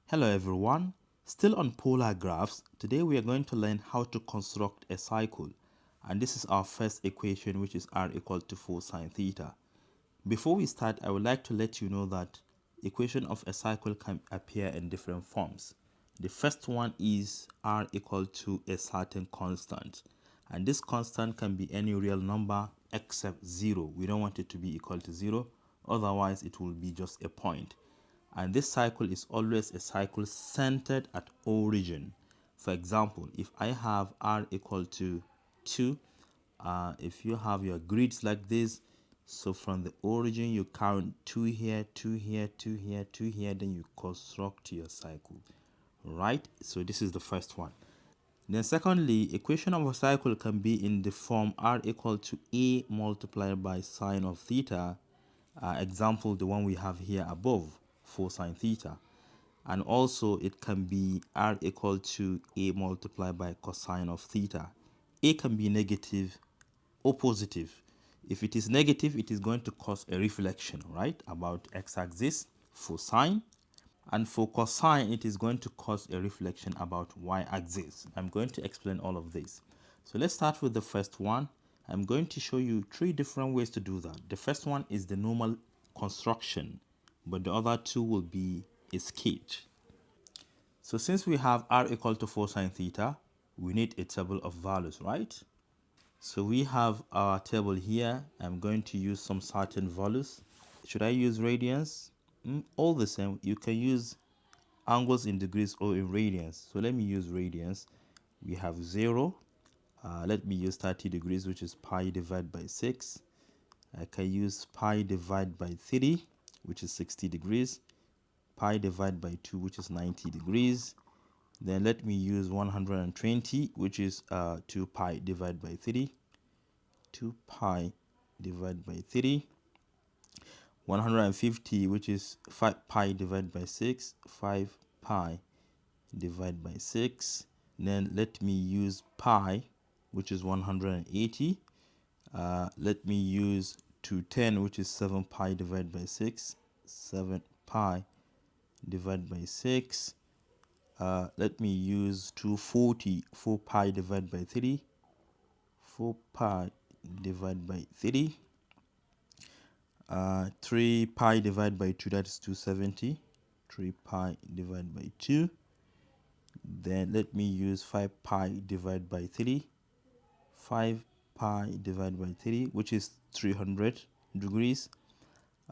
Hello everyone, still on polar graphs. Today we are going to learn how to construct a cycle, and this is our first equation, which is r equal to 4 sine theta. Before we start, I would like to let you know that equation of a cycle can appear in different forms. The first one is r equal to a certain constant, and this constant can be any real number except 0. We don't want it to be equal to 0, otherwise it will be just a point. And this cycle is always a cycle centered at origin. For example, if I have r equal to 2, if you have your grids like this, so from the origin you count 2 here, 2 here, 2 here, 2 here, then you construct your cycle, right? So this is the first one. Then secondly, equation of a cycle can be in the form r equal to a multiplied by sine of theta. Example, the one we have here above, 4 sine theta. And also it can be r equal to a multiplied by cosine of theta. A can be negative or positive. If it is negative, it is going to cause a reflection, right, about x-axis for sine. And for cosine, it is going to cause a reflection about y-axis. I'm going to explain all of this. So let's start with the first one. I'm going to show you 3 different ways to do that. The first one is the normal construction, but the other 2 will be a sketch. So since we have r equal to 4 sine theta, we need a table of values, right? So we have our table here. I'm going to use some certain values. Should I use radians? All the same, you can use angles in degrees or in radians. So let me use radians. We have 0. Let me use 30 degrees, which is pi divided by 6. I can use pi divided by 3, which is 60 degrees. Pi divided by 2, which is 90 degrees. Then let me use 120, which is 2 pi divided by 3. 2 pi divided by 3. 150, which is 5 pi divided by 6. 5 pi divided by 6. Then let me use pi, which is 180. Let me use 210, which is 7 pi divided by 6. 7 pi divided by 6. Let me use 240, 4 pi divided by 3. 4 pi divided by 3. 3 pi divided by 2, that is 270. 3 pi divided by 2. Then let me use 5 pi divided by 3. 5 pi divided by 3, which is 300 degrees.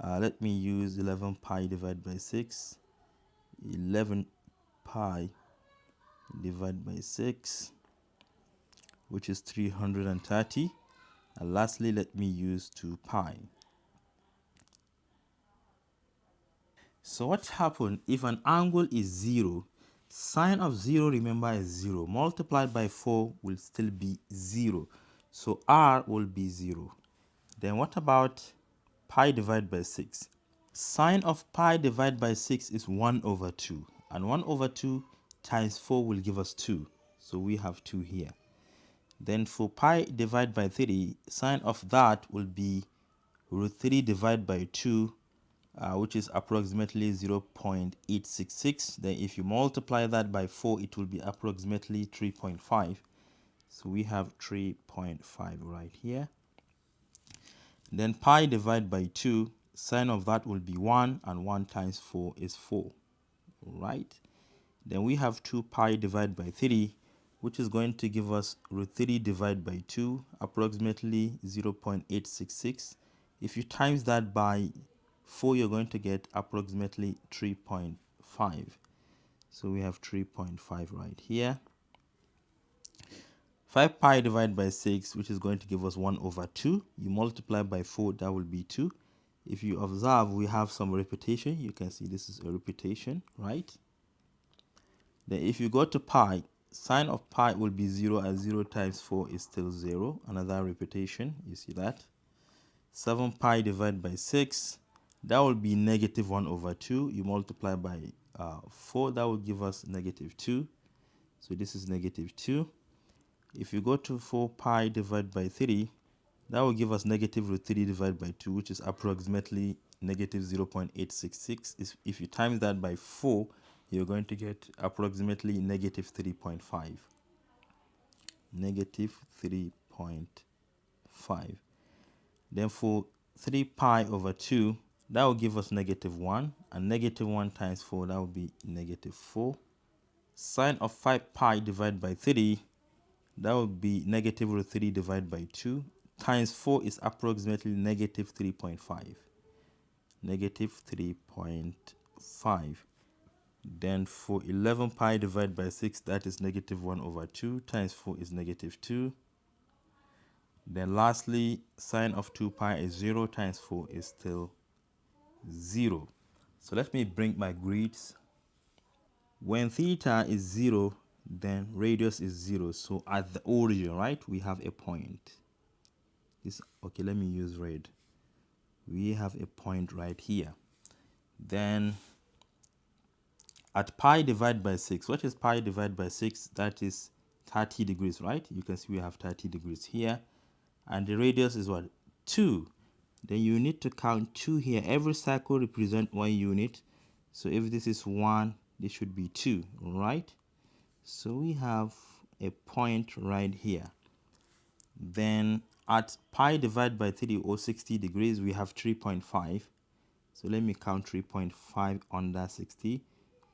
Let me use 11 pi divided by 6. 11 pi divided by 6, which is 330. And lastly, let me use 2 pi. So what happens if an angle is 0? Sine of 0, remember, is 0. Multiplied by 4 will still be 0. So r will be 0. Then what about pi divided by 6? Sine of pi divided by 6 is 1 over 2. And 1 over 2 times 4 will give us 2. So we have 2 here. Then for pi divided by 3, sine of that will be root 3 divided by 2, which is approximately 0.866. Then if you multiply that by 4, it will be approximately 3.5. So we have 3.5 right here. Then pi divided by 2, sine of that will be 1, and 1 times 4 is 4, right? Then we have 2 pi divided by 3, which is going to give us root 3 divided by 2, approximately 0.866. If you times that by 4, you're going to get approximately 3.5. So we have 3.5 right here. 5 pi divided by 6, which is going to give us 1 over 2. You multiply by 4, that will be 2. If you observe, we have some repetition. You can see this is a repetition, right? Then if you go to pi, sine of pi will be 0, as 0 times 4 is still 0. Another repetition, you see that. 7 pi divided by 6, that will be negative 1 over 2. You multiply by 4, that will give us negative 2. So this is negative 2. If you go to 4 pi divided by 3, that will give us negative root 3 divided by 2, which is approximately negative 0.866. If you times that by 4, you're going to get approximately negative 3.5. Negative 3.5. Then for 3 pi over 2, that will give us negative 1. And negative 1 times 4, that will be negative 4. Sine of 5 pi divided by 3, that would be negative root 3 divided by 2. Times 4 is approximately negative 3.5. Negative 3.5. Then for 11 pi divided by 6, that is negative 1 over 2. Times 4 is negative 2. Then lastly, sine of 2 pi is 0 times 4 is still 0. So let me bring my grids. When theta is 0, then radius is 0. So at the origin, right, we have a point. Okay, let me use red. We have a point right here. Then at pi divided by 6, what is pi divided by 6? That is 30 degrees, right? You can see we have 30 degrees here. And the radius is what? 2. Then you need to count 2 here. Every cycle represents 1 unit. So if this is 1, this should be 2, right? So we have a point right here. Then at pi divided by 3 or 60 degrees, we have 3.5. So let me count 3.5 under 60.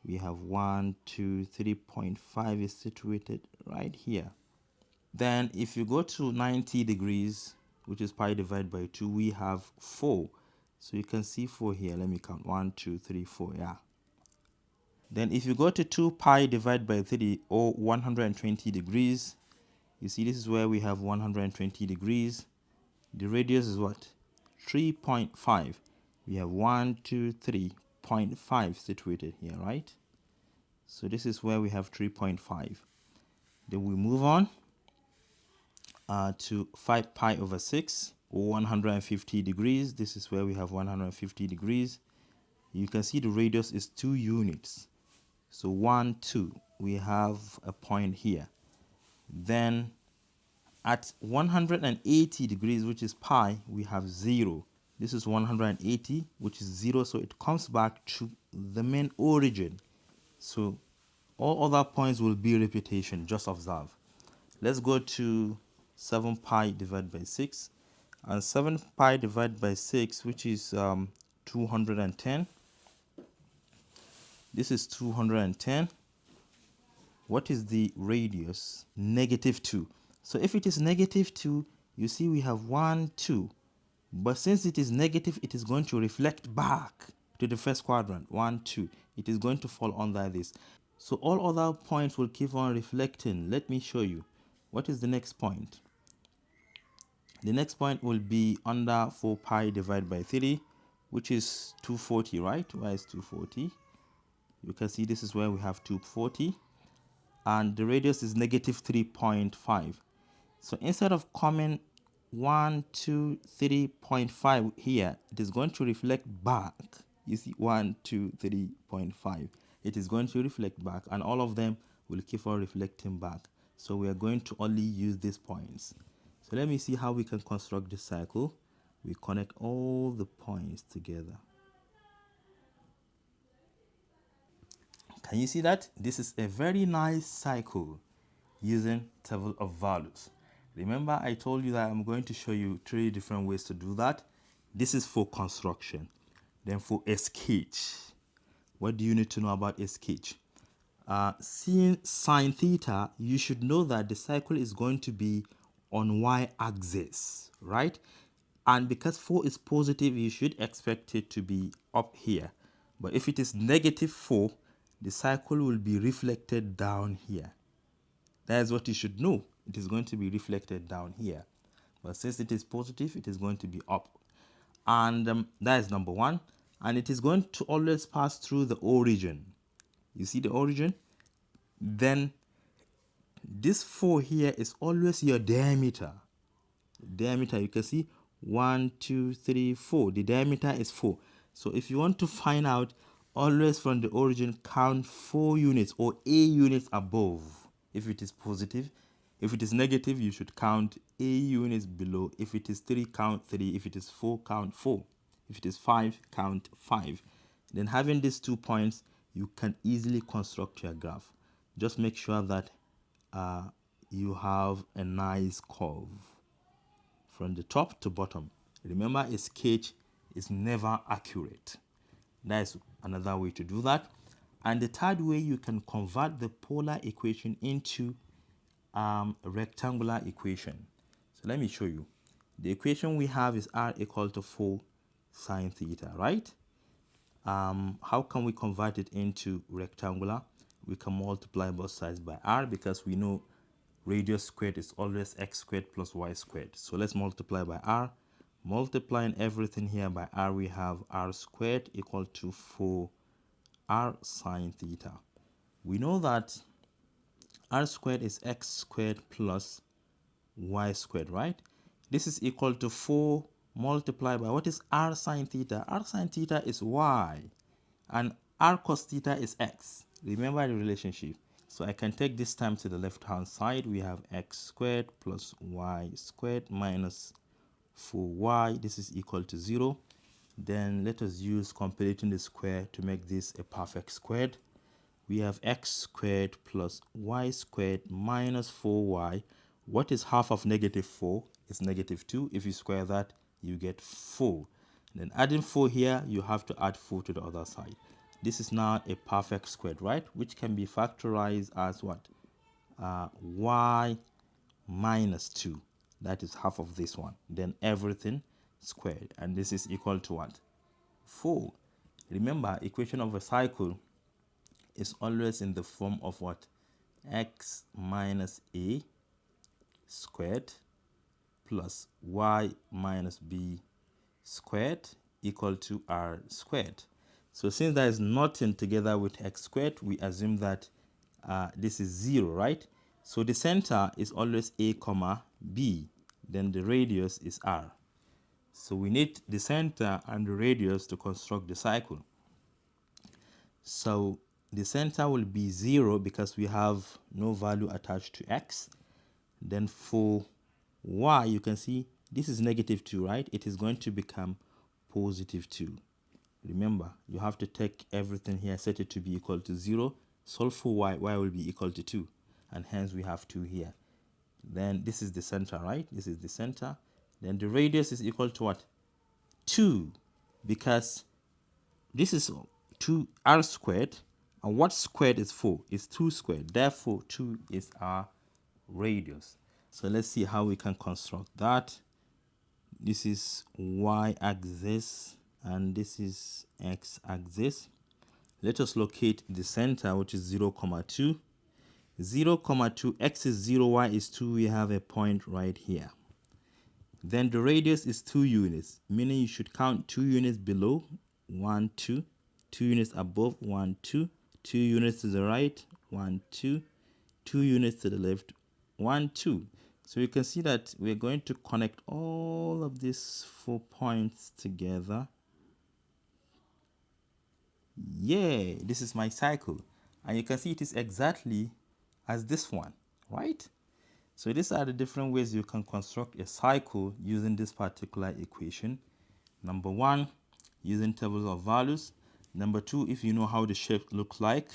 We have 1, 2, 3.5 is situated right here. Then if you go to 90 degrees, which is pi divided by 2, we have 4. So you can see 4 here. Let me count. 1, 2, 3, 4. Yeah. Then if you go to 2 pi divided by 3 or 120 degrees, you see this is where we have 120 degrees. The radius is what? 3.5. We have 1, 2, 3.5 situated here, right? So this is where we have 3.5. Then we move on to 5 pi over 6 or 150 degrees. This is where we have 150 degrees. You can see the radius is 2 units. So 1, 2, we have a point here. Then at 180 degrees, which is pi, we have 0. This is 180, which is 0, so it comes back to the main origin. So all other points will be repetition, just observe. Let's go to 7 pi divided by 6. And 7 pi divided by 6, which is 210. This is 210. What is the radius? Negative 2. So if it is negative 2, you see we have 1, 2. But since it is negative, it is going to reflect back to the first quadrant. 1, 2. It is going to fall under this. So all other points will keep on reflecting. Let me show you. What is the next point? The next point will be under 4 pi divided by 3, which is 240, right? Where is 240? You can see this is where we have 240. And the radius is negative 3.5. So instead of coming 1, 2, 3.5 here, it is going to reflect back. You see 1, 2, 3.5. It is going to reflect back, and all of them will keep on reflecting back. So we are going to only use these points. So let me see how we can construct this cycle. We connect all the points together. Can you see that? This is a very nice cycle using table of values. Remember, I told you that I'm going to show you 3 different ways to do that. This is for construction. Then for a sketch. What do you need to know about a sketch? Seeing sine theta, you should know that the cycle is going to be on y-axis, right? And because 4 is positive, you should expect it to be up here. But if it is negative 4, the cycle will be reflected down here. That is what you should know. It is going to be reflected down here. But since it is positive, it is going to be up. And that is number 1. And it is going to always pass through the origin. You see the origin? Then this 4 here is always your diameter. Diameter, you can see 1, 2, 3, 4. The diameter is 4. So if you want to find out, always from the origin count 4 units or a units above if it is positive. If it is negative, you should count a units below. If it is 3, count 3. If it is 4, count 4. If it is 5, count 5. Then having these 2 points, you can easily construct your graph. Just make sure that you have a nice curve from the top to bottom. Remember, a sketch is never accurate. That is another way to do that. And the third way, you can convert the polar equation into a rectangular equation. So let me show you. The equation we have is r equal to 4 sine theta, right? How can we convert it into rectangular? We can multiply both sides by r, because we know radius squared is always x squared plus y squared. So let's multiply by r. Multiplying everything here by r, we have r squared equal to 4r sine theta. We know that r squared is x squared plus y squared, right? This is equal to 4 multiplied by what is r sine theta? R sine theta is y, and r cos theta is x. Remember the relationship. So I can take this time to the left hand side. We have x squared plus y squared minus 4y. This is equal to 0. Then let us use completing the square to make this a perfect squared. We have x squared plus y squared minus 4y. What is half of negative 4? It's negative 2. If you square that, you get 4. Then adding 4 here, you have to add 4 to the other side. This is now a perfect squared, right? Which can be factorized as what? Y minus 2. That is half of this one. Then everything squared. And this is equal to what? 4. Remember, equation of a cycle is always in the form of what? X minus a squared plus y minus b squared equal to r squared. So since there is nothing together with x squared, we assume that this is 0, right? So the center is always a comma b, then the radius is r. So we need the center and the radius to construct the cycle. So the center will be 0 because we have no value attached to x. Then for y, you can see this is negative 2, right? It is going to become positive 2. Remember, you have to take everything here, set it to be equal to 0. Solve for y, y will be equal to 2. And hence we have 2 here. Then this is the center, right? This is the center. Then the radius is equal to what? 2. Because this is 2r squared. And what squared is 4? It's 2 squared. Therefore, 2 is our radius. So let's see how we can construct that. This is y-axis and this is x-axis. Let us locate the center, which is 0, 2. 0, 2, x is 0, y is 2. We have a point right here. Then the radius is 2 units, meaning you should count 2 units below, 1, 2, 2 units above, 1, 2, 2 units to the right, 1, 2, 2 units to the left, 1, 2. So you can see that we're going to connect all of these 4 points together. Yeah, this is my cycle. And you can see it is exactly as this one, right? So these are the different ways you can construct a cycle using this particular equation. Number 1, using tables of values. Number 2, if you know how the shape looks like.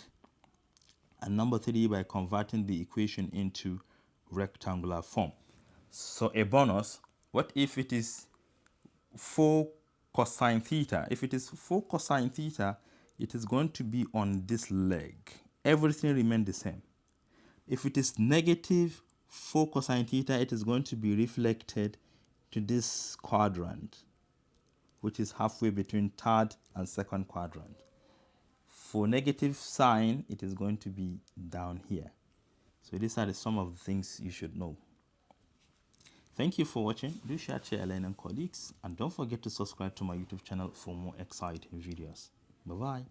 And number 3, by converting the equation into rectangular form. So a bonus, what if it is 4 cosine theta? If it is 4 cosine theta, it is going to be on this leg. Everything remains the same. If it is negative 4 cosine theta, it is going to be reflected to this quadrant, which is halfway between third and second quadrant. For negative sine, it is going to be down here. So these are some of the things you should know. Thank you for watching. Do share to your learning colleagues, and don't forget to subscribe to my YouTube channel for more exciting videos. Bye-bye.